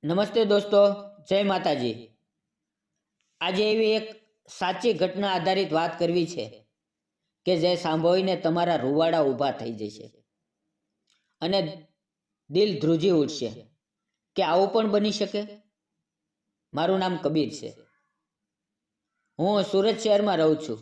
નમસ્તે દોસ્તો, જય માતાજી. આજે એવી એક સાચી ઘટના આધારિત વાત કરવી છે કે જે સાંભળીને તમારા રૂવાડા ઊભા થઈ જશે અને દિલ ધ્રુજી ઉઠશે કે આવું પણ બની શકે. મારું નામ કબીર છે. હું સુરત શહેરમાં રહું છું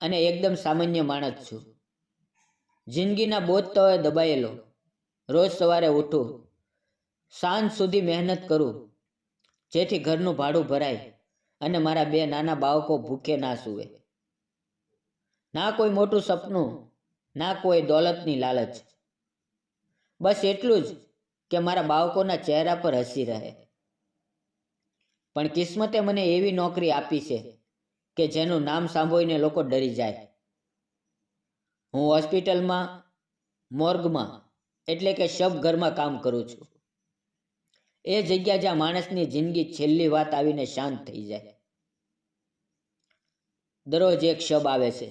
અને એકદમ સામાન્ય માણસ છું. જિંદગીના બોજ તળે દબાયેલો. રોજ સવારે ઉઠું, સાંજ સુધી મહેનત કરું જેથી ઘરનું ભાડું ભરાય અને મારા બે નાના બાળકો ભૂખે ના સૂવે. ના કોઈ મોટું સપનું, ના કોઈ દોલતની લાલચ. બસ એટલું જ કે મારા બાળકોના ચહેરા પર હસી રહે. પણ કિસ્મતે મને એવી નોકરી આપી છે કે જેનું નામ સાંભળીને લોકો ડરી જાય. હું હોસ્પિટલમાં, મોર્ગમાં એટલે કે શબઘરમાં કામ કરું છું. એ જગ્યા જ્યાં માણસની જિંદગી છેલ્લી વાત આવીને શાંત થઈ જાય. દરરોજ એક શબ આવે છે.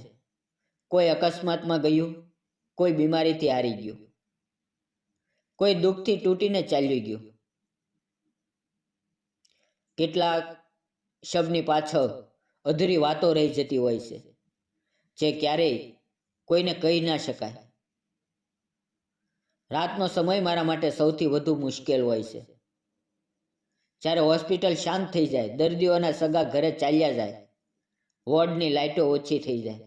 કોઈ અકસ્માતમાં ગયું, કોઈ બીમારીથી હારી ગયું, કોઈ દુઃખથી તૂટીને ચાલ્યું ગયું. કેટલાક શબની પાછળ અધૂરી વાતો રહી જતી હોય છે જે ક્યારેય કોઈને કહી ના શકાય. રાતનો સમય મારા માટે સૌથી વધુ મુશ્કેલ હોય છે. જ્યારે હોસ્પિટલ શાંત થઈ જાય, દર્દીઓના સગા ઘરે ચાલ્યા જાય, વોર્ડની લાઇટો ઓછી થઈ જાય,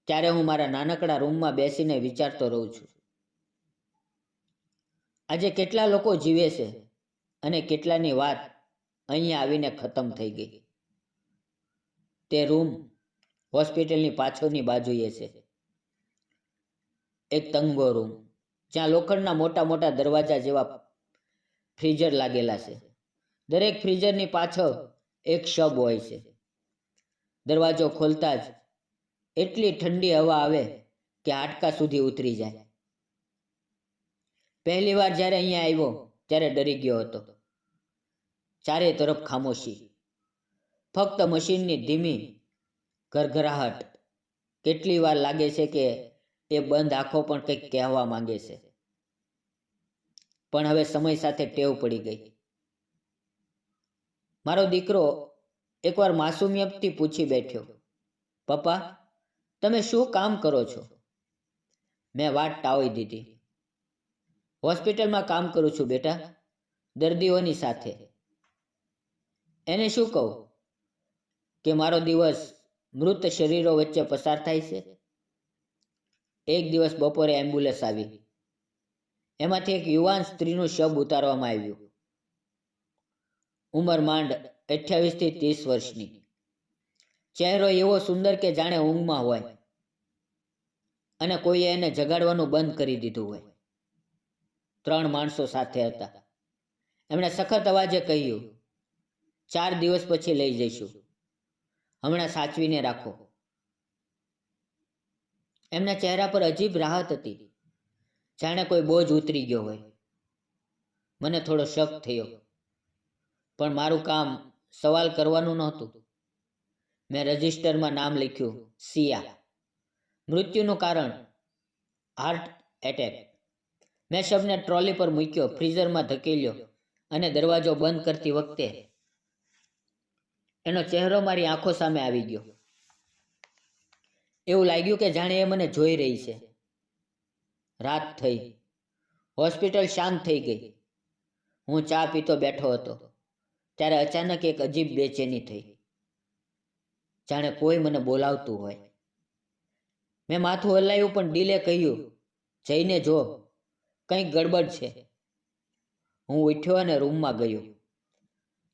ત્યારે હું મારા નાનકડા રૂમમાં બેસીને વિચારતો રહું છું. આજે કેટલા લોકો જીવે છે અને કેટલાની વાત અહીંયા આવીને ખતમ થઈ ગઈ. તે રૂમ હોસ્પિટલની પાછળની બાજુએ છે. એક તંગો રૂમ જ્યાં લોખંડના મોટા મોટા દરવાજા જેવા ફ્રીઝર લાગેલા છે. દરેક ફ્રીઝરની પાછળ એક શબ હોય છે. દરવાજો ખોલતા જ એટલી ઠંડી હવા આવે કે હાડકા સુધી ઉતરી જાય. પહેલી વાર જ્યારે અહીંયા આવ્યો ત્યારે ડરી ગયો હતો. ચારે તરફ ખામોશી, ફક્ત મશીનની ધીમી ઘરઘરાહટ. કેટલી વાર લાગે છે કે એ બંધ આંખો પણ કંઈક કહેવા માંગે છે, પણ હવે સમય સાથે ટેવ પડી ગઈ. મારો દીકરો એકવાર માસુમિયતથી પૂછી બેઠ્યો, પપ્પા, તમે શું કામ કરો છો? મેં વાત ટાળી દીધી. હોસ્પિટલમાં કામ કરું છું બેટા, દર્દીઓની સાથે. એને શું કહું કે મારો દિવસ મૃત શરીરો વચ્ચે પસાર થાય છે? એક દિવસ બપોરે એમ્બ્યુલન્સ આવી. એમાંથી એક યુવાન સ્ત્રીનું શબ ઉતારવામાં આવ્યું. ઉંમર માંડ 28 થી 30 વર્ષની. ચહેરો એવો સુંદર કે જાણે ઊંઘમાં હોય અને કોઈએ એને જગાડવાનું બંધ કરી દીધું હોય. 3 માણસો સાથે હતા. એમણે સખત અવાજે કહ્યું, 4 દિવસ પછી લઈ જઈશું, હમણાં સાચવીને રાખો. એમના ચહેરા પર અજીબ રાહત હતી, જાણે કોઈ બોજ ઉતરી ગયો હોય. મને થોડો શક થયો, પણ મારું કામ સવાલ કરવાનું નહોતું. મેં રજિસ્ટરમાં નામ લખ્યું, સિયા. મૃત્યુનું કારણ હાર્ટ એટેક. મેં શબને ટ્રોલી પર મૂક્યો, ફ્રીઝરમાં ધકેલ્યો અને દરવાજો બંધ કરતી વખતે એનો ચહેરો મારી આંખો સામે આવી ગયો. એવું લાગ્યું કે જાણે એ મને જોઈ રહી છે. રાત થઈ, હોસ્પિટલ શાંત થઈ ગઈ. હું ચા પીતો બેઠો હતો ત્યારે અચાનક એક અજીબ બેચેની થઈ, જાણે કોઈ મને બોલાવતું હોય. મેં માથું હલાવ્યું પણ દિલે કહ્યું, જઈને જો, કંઈક ગડબડ છે. હું ઉઠ્યો અને રૂમમાં ગયો.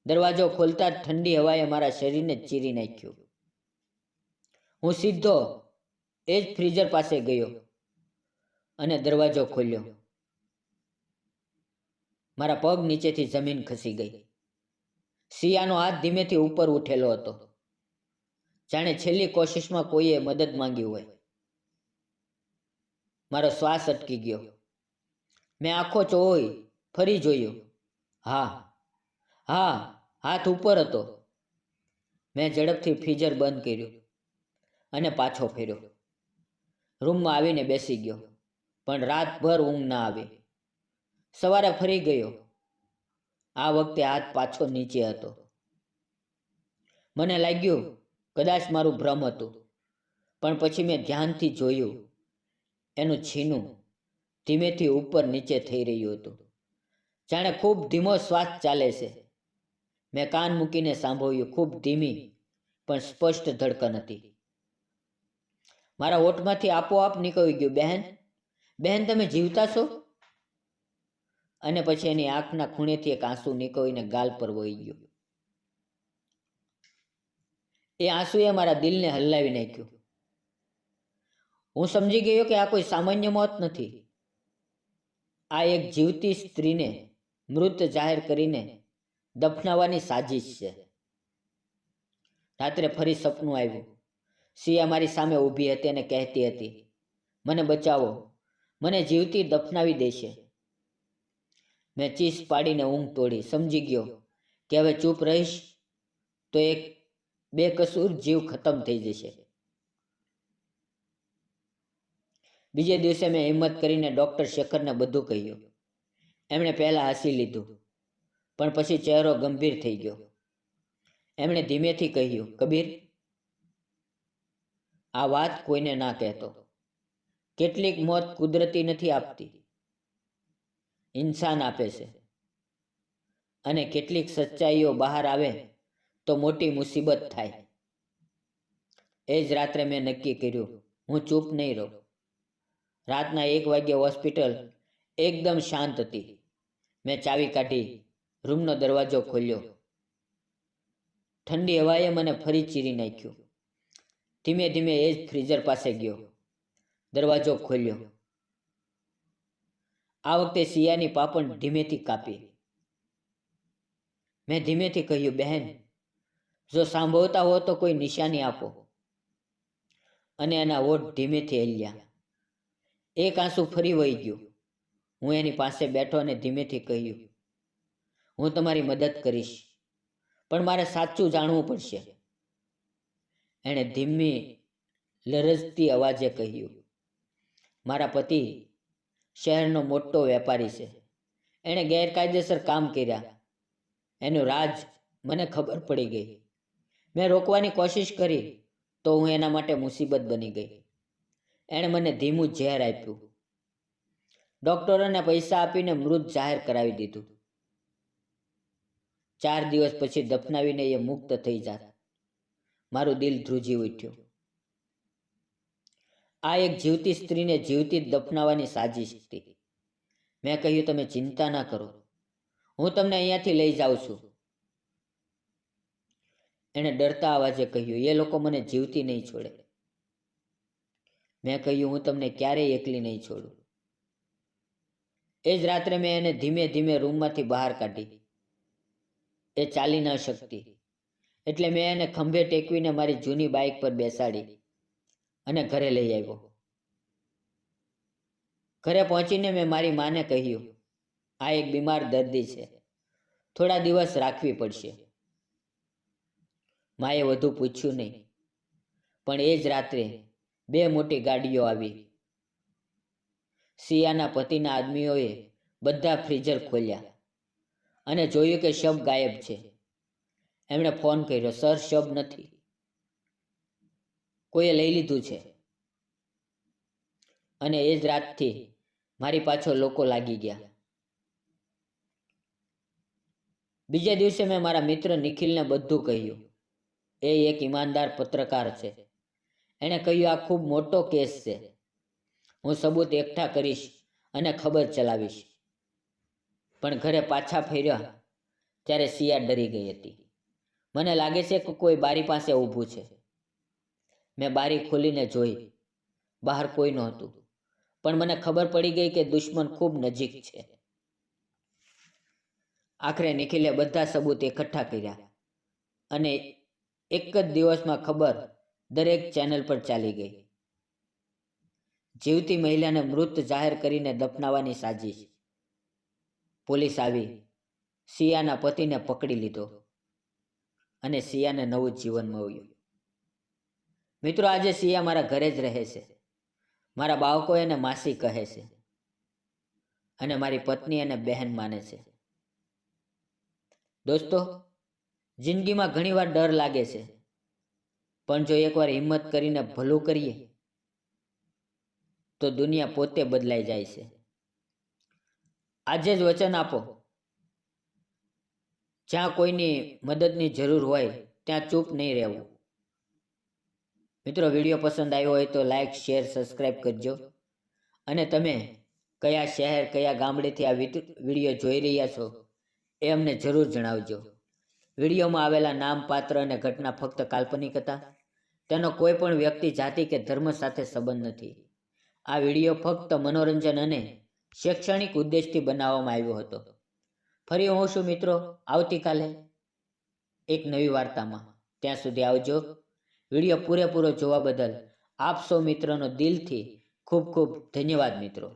દરવાજો ખોલતા જ ઠંડી હવાએ મારા શરીરને ચીરી નાખ્યું. હું સીધો એ જ ફ્રીઝર પાસે ગયો અને દરવાજો ખોલ્યો. મારા પગ નીચેથી જમીન ખસી ગઈ. સિયાનો હાથ ધીમેથી ઉપર ઉઠેલો હતો, જાણે છેલ્લી કોશિશમાં કોઈએ મદદ માંગી હોય. મારો શ્વાસ અટકી ગયો. મેં આંખો ચોળી, ફરી જોયું. હા, હાથ ઉપર હતો. મેં ઝડપથી ફ્રીઝર બંધ કર્યું અને પાછો ફેર્યો. રૂમમાં આવીને બેસી ગયો, પણ રાતભર ઊંઘ ના આવી. સવારે ફરી ગયો. આ વખતે હાથ પાછો નીચે હતો. મને લાગ્યું કદાચ મારું ભ્રમ હતું, પણ પછી મેં ધ્યાનથી જોયું. એનું છીનું ધીમેથી ઉપર નીચે થઈ રહ્યું હતું, જાણે ખૂબ ધીમો શ્વાસ ચાલે છે. મેં કાન મૂકીને સાંભળ્યું. ખૂબ ધીમી પણ સ્પષ્ટ ધડકન હતી. મારા હોઠમાંથી આપોઆપ નીકળી ગયું, બહેન, બહેન, તમે જીવતા છો? અને પછી એની આંખના ખૂણેથી એક આંસુ નીકળીને ગાલ પર વહી ગયું. એ આંસુએ મારા દિલને હલાવી નાખ્યું. હું સમજી ગયો કે આ કોઈ સામાન્ય મોત નથી. આ એક જીવતી સ્ત્રીને મૃત જાહેર કરીને દફનાવવાની સાજિશ છે. રાત્રે ફરી સપનું આવ્યું. સિયા મારી સામે ઊભી હતી અને કહેતી હતી, મને બચાવો, મને જીવતી દફનાવી દેશે. મેં ચીસ પાડીને ઊંઘ તોડી. સમજી ગયો કે હવે ચૂપ રહીશ તો એક બેકસૂર જીવ ખતમ થઈ જશે. બીજે દિવસે મેં હિંમત કરીને ડૉક્ટર શેખરને બધું કહ્યું. એમણે પહેલાં હસી લીધું, પણ પછી ચહેરો ગંભીર થઈ ગયો. એમણે ધીમેથી કહ્યું, કબીર, આ વાત કોઈને ના કહેતો. કેટલીક મોત કુદરતી નથી આપતી, ઇન્સાન આપે છે. અને કેટલીક સચ્ચાઈઓ બહાર આવે તો મોટી મુસીબત થાય. એ જ રાત્રે મેં નક્કી કર્યું, હું ચૂપ નહીં રહું. રાતના 1 વાગ્યે હોસ્પિટલ એકદમ શાંત હતી. મેં ચાવી કાઢી, રૂમનો દરવાજો ખોલ્યો. ઠંડી હવાએ મને ફરી ચીરી નાખ્યું. ધીમે ધીમે એ જ ફ્રીઝર પાસે ગયો, દરવાજો ખોલ્યો. આ વખતે સિયાની પાપણ ધીમેથી કાપી. મેં ધીમેથી કહ્યું, બહેન, જો સાંભળતા હો તો કોઈ નિશાની આપો. અને એના હોઠ ધીમેથી હલ્યા. એક આંસુ ફરી વહી ગયું. હું એની પાસે બેઠો અને ધીમેથી કહ્યું, હું તમારી મદદ કરીશ, પણ મારે સાચું જાણવું પડશે. એણે ધીમી લરઝતી અવાજે કહ્યું, મારા પતિ શહેરનો મોટો વેપારી છે. એણે ગેરકાયદેસર કામ કર્યા. એનું રાજ મને ખબર પડી ગઈ. મેં રોકવાની કોશિશ કરી તો હું એના માટે મુસીબત બની ગઈ. એણે મને ધીમું ઝેર આપ્યું. ડૉક્ટરોને પૈસા આપીને મૃત જાહેર કરાવી દીધું. 4 દિવસ પછી દફનાવીને એ મુક્ત થઈ જાત. મારું દિલ ધ્રુજી ઉઠ્યું. આ એક જીવતી સ્ત્રીને જીવતી જ દફનાવવાની સાજિશ હતી. મેં કહ્યું, તમે ચિંતા ના કરો, હું તમને અહીંયાથી લઈ જાઉં છું. એણે ડરતા અવાજે કહ્યું, એ લોકો મને જીવતી નહીં છોડે. મેં કહ્યું, હું તમને ક્યારેય એકલી નહીં છોડું. એ જ રાત્રે મેં એને ધીમે ધીમે રૂમમાંથી બહાર કાઢી. એ ચાલી ન શકતી, એટલે મેં એને ખંભે ટેકવીને મારી જૂની બાઇક પર બેસાડી અને ઘરે લઈ આવ્યો. ઘરે પહોંચીને મેં મારી માને કહ્યું, આ એક બીમાર દર્દી છે, થોડા દિવસ રાખવી પડશે. માએ વધુ પૂછ્યું નહીં. પણ એ જ રાત્રે 2 મોટી ગાડીઓ આવી. સિયાના પતિના આદમીઓએ બધા ફ્રીઝર ખોલ્યા અને જોયું કે શબ ગાયબ છે. એમણે ફોન કર્યો, સર, શબ નથી, કોઈએ લઈ લીધું છે. અને એ જ રાતથી મારી પાછળ લોકો લાગી ગયા. બીજા દિવસે મેં મારા મિત્ર નિખિલને બધું કહ્યું. એ એક ઈમાનદાર પત્રકાર છે. એણે કહ્યું, આ ખૂબ મોટો કેસ છે. હું સબૂત એકઠા કરીશ અને ખબર ચલાવીશ. પણ ઘરે પાછા ફર્યા ત્યારે સિયા ડરી ગઈ હતી. મને લાગે છે કે કોઈ બારી પાસે ઊભું છે. મેં બારી ખોલીને જોઈ. બહાર કોઈ નહોતું, પણ મને ખબર પડી ગઈ કે દુશ્મન ખૂબ નજીક છે. આખરે નિખિલે બધા સબૂત એકઠા કર્યા અને એક જ દિવસમાં ખબર દરેક ચેનલ પર ચાલી ગઈ. જીવતી મહિલાને મૃત જાહેર કરીને દફનાવવાની સાજિશ. પોલીસ આવી સિયાના પતિને પકડી લીધો અને સિયાને નવું જીવન મળ્યું. મિત્રો, આજે સિયા મારા ઘરે જ રહે છે. મારા બાળકો એને માસી કહે છે અને મારી પત્ની એને બહેન માને છે. દોસ્તો, જિંદગીમાં ઘણીવાર ડર લાગે છે, પણ જો એકવાર હિંમત કરીને ભલું કરીએ તો દુનિયા પોતે બદલાઈ જાય છે. આજે જ વચન આપો, જ્યાં કોઈની મદદની જરૂર હોય ત્યાં ચૂપ નહીં રહેવું. મિત્રો, વિડીયો પસંદ આવ્યો હોય તો લાઈક, શેર, સબસ્ક્રાઈબ કરજો. અને તમે કયા શહેર, કયા ગામડેથી આ વિડીયો જોઈ રહ્યા છો એ અમને જરૂર જણાવજો. વિડીયોમાં આવેલા નામ, પાત્ર અને ઘટના ફક્ત કાલ્પનિક હતા. તેનો કોઈ પણ વ્યક્તિ, જાતિ કે ધર્મ સાથે સંબંધ નથી. આ વિડીયો ફક્ત મનોરંજન અને શૈક્ષણિક ઉદ્દેશથી બનાવવામાં આવ્યો હતો. ફરી હું છું મિત્રો આવતીકાલે એક નવી વાર્તામાં. ત્યાં સુધી આવજો. વિડીયો પૂરેપૂરો જોવા બદલ આપ સૌ મિત્રોનો દિલથી ખૂબ ખૂબ ધન્યવાદ મિત્રો.